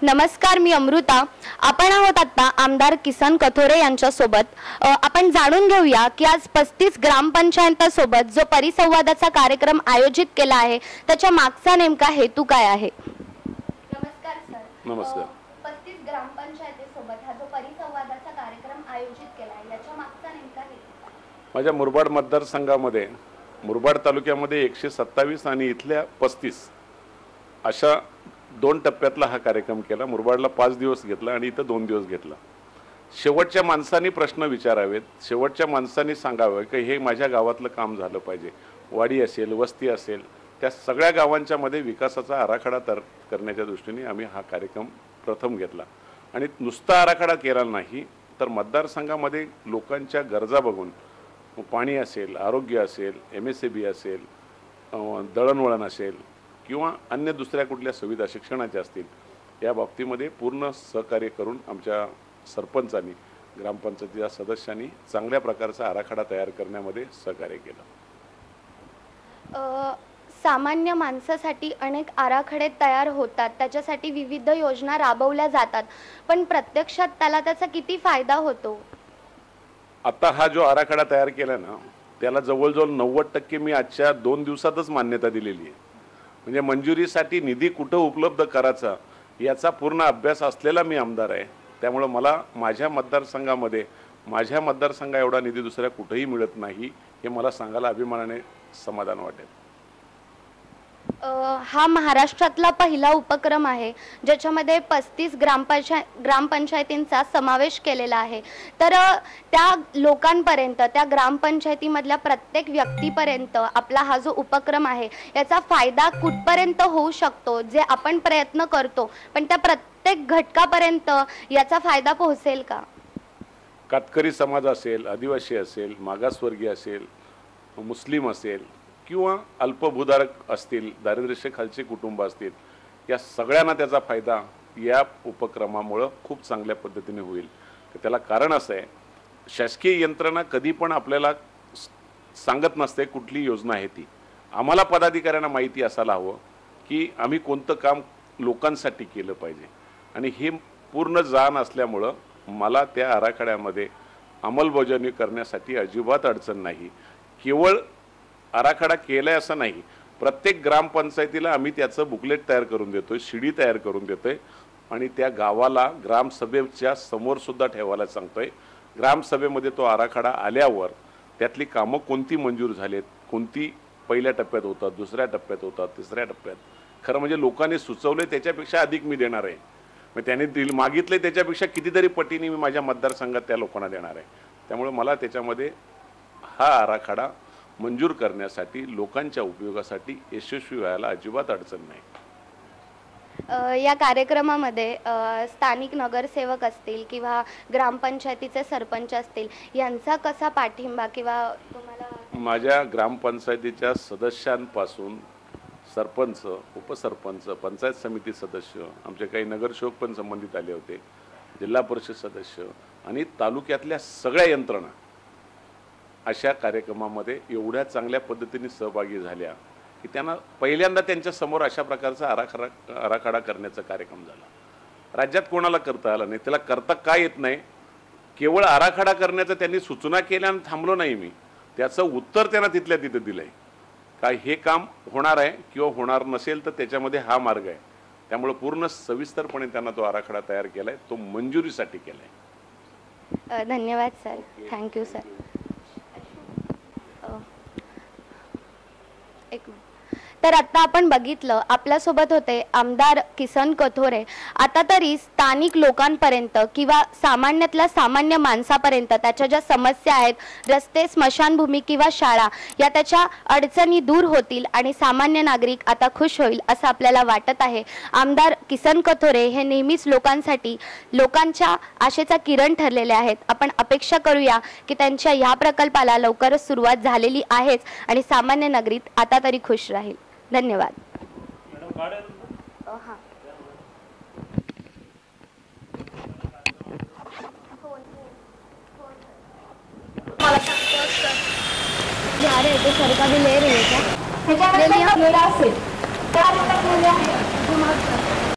नमस्कार, मी अमृता. आपण आहोत आता आमदार किसन कथोरे यांच्या सोबत. आपण जाणून घेऊया की आज 35 ग्रामपंचायतांसोबत जो परिसंवादाचा कार्यक्रम आयोजित केला आहे त्याच्या मागचा नेमका हेतू काय आहे. नमस्कार सर. नमस्कार. 35 ग्रामपंचायतीसोबत हा जो परिसंवादाचा कार्यक्रम आयोजित केला आहे याच्या मागचा नेमका हेतू. माझ्या मुरबाड मतदारसंघामध्ये मुरबाड तालुक्यामध्ये 127 आणि इथल्या 35 अशा 2 टप्प्यातला हा कार्यक्रम केला. मुरबाडला 5 दिवस घेतला आणि इथं 2 दिवस घेतला. शेवटच्या माणसांनी प्रश्न विचारावेत, शेवटच्या माणसांनी सांगावे की हे माझ्या गावातलं काम झालं पाहिजे. वाडी असेल, वस्ती असेल, त्या सगळ्या गावांच्या मध्ये विकासाचा आराखडा तयार करण्याच्या दृष्टीने आम्ही हा कार्यक्रम प्रथम घेतला. आणि नुसता आराखडा केला नाही तर मतदारसंघामध्ये लोकांच्या गरजा बघून पाणी असेल, आरोग्य असेल, MSAB असेल, दळणवळण असेल किंवा अन्य दुसऱ्या कुठल्या सुविधा शिक्षणाच्या असतील या बाबतीमध्ये पूर्ण सहकार्य करून आमच्या सरपंचांनी, ग्रामपंचायतीच्या सदस्यांनी चांगल्या प्रकारचा आराखडा तयार करण्यामध्ये सहकार्य केलं. सामान्य माणसासाठी अनेक आराखडे तयार होतात, त्याच्यासाठी विविध योजना राबवल्या जातात, पण प्रत्यक्षात त्याचा किती फायदा होतो. आता हा जो आराखडा तयार केला ना त्याला जवळजवळ 90% मी आजच्या 2 दिवसातच मान्यता दिलेली आहे. म्हणजे मंजुरीसाठी निधी कुठं उपलब्ध करायचा याचा पूर्ण अभ्यास असलेला मी आमदार आहे. त्यामुळे मला माझ्या मतदारसंघामध्ये माझ्या मतदारसंघा एवढा निधी दुसऱ्या कुठेही मिळत नाही हे मला सांगायला अभिमानाने समाधान वाटेल. हा महाराष्ट्रातला पहिला उपक्रम आहे ज्याच्यामध्ये 35 ग्रामपंचायतींचा समावेश केलेला आहे. तर त्या लोकांपर्यंत, त्या ग्रामपंचायतीमधल्या प्रत्येक व्यक्तीपर्यंत आपला हा जो उपक्रम आहे याचा फायदा कुठपर्यंत होऊ शकतो, जे आपण प्रयत्न करतो पण त्या प्रत्येक घटकापर्यंत याचा फायदा पोहोचेल का. कातकरी समाज असेल, आदिवासी असेल, मागासवर्गीय असेल, मुस्लिम असेल किंवा अल्पभूधारक असतील, दारिद्र्यरेषेखालचे कुटुंब असतील, या सगळ्यांना त्याचा फायदा या उपक्रमामुळे खूप चांगल्या पद्धतीने होईल. त्याला कारण असं आहे, शासकीय यंत्रणा कधी पण आपल्याला सांगत नसते कुठली योजना आहे ती. आम्हाला पदाधिकाऱ्यांना माहिती असायला हवं की आम्ही कोणतं काम लोकांसाठी केलं पाहिजे आणि हे पूर्ण जाण असल्यामुळं मला त्या आराखड्यामध्ये अंमलबजावणी करण्यासाठी अजिबात अडचण नाही. केवळ आराखडा केलाय असं नाही, प्रत्येक ग्रामपंचायतीला आम्ही त्याचं बुकलेट तयार करून देतोय, शिडी तयार करून देतोय आणि त्या गावाला ग्रामसभेच्या समोर सुद्धा ठेवायला सांगतोय. ग्रामसभेमध्ये तो आराखडा आल्यावर त्यातली कामं कोणती मंजूर झालेत, कोणती पहिल्या टप्प्यात होतात, दुसऱ्या टप्प्यात होतात, तिसऱ्या टप्प्यात, खरं म्हणजे लोकांनी सुचवले त्याच्यापेक्षा अधिक मी देणार आहे. मग त्यांनी मागितले त्याच्यापेक्षा कितीतरी पटीने मी माझ्या मतदारसंघात त्या लोकांना देणार आहे. त्यामुळे मला त्याच्यामध्ये हा आराखडा मंजूर करण्यासाठी, लोकांच्या उपयोगासाठी यशस्वी व्हायला अजिबात अडचण नाही. या कार्यक्रमामध्ये स्थानिक नगरसेवक असतील किंवा ग्रामपंचायतीचे सरपंच असतील यांचा कसा पाठिंबा किंवा तुम्हाला. माझ्या ग्रामपंचायतीच्या सदस्यांपासून सरपंच, उपसरपंच, पंचायत समिती सदस्य, आमचे काही नगरसेवक पण संबंधित आले होते, जिल्हा परिषद सदस्य आणि तालुक्यातल्या सगळ्या यंत्रणा अशा कार्यक्रमामध्ये एवढ्या चांगल्या पद्धतीने सहभागी झाल्या की त्यांना पहिल्यांदा त्यांच्या समोर अशा प्रकारचा आराखडा करण्याचा कार्यक्रम झाला. राज्यात कोणाला करता आला नाही. त्याला करता काय येत नाही, केवळ आराखडा करण्याचं त्यांनी सूचना केल्या आणि थांबलो नाही मी, त्याचं उत्तर त्यांना तिथल्या तिथे दिलंय. काय हे काम होणार आहे किंवा होणार नसेल तर त्याच्यामध्ये हा मार्ग आहे. त्यामुळे पूर्ण सविस्तरपणे त्यांना तो आराखडा तयार केलाय, तो मंजुरीसाठी केलाय. धन्यवाद सर. Thank you sir. तर आता आपण बघितलं, आपल्यासोबत होते आमदार किसन कथोरे. आता तरी स्थानिक लोकांपर्यंत किंवा सामान्यातल्या सामान्य माणसापर्यंत त्याच्या ज्या समस्या आहेत, रस्ते, स्मशानभूमी किंवा शाळा, या त्याच्या अडचणी दूर होतील आणि सामान्य नागरिक आता खुश होईल असं आपल्याला वाटत आहे. आमदार किसन कथोरे हे नेहमीच लोकांसाठी, लोकांच्या आशेचा किरण ठरलेले आहेत. आपण अपेक्षा करूया की त्यांच्या ह्या प्रकल्पाला लवकरच सुरुवात झालेली आहेच आणि सामान्य नागरिक आता तरी खुश राहील. धन्यवाद. सरकार भी ले रही है क्या?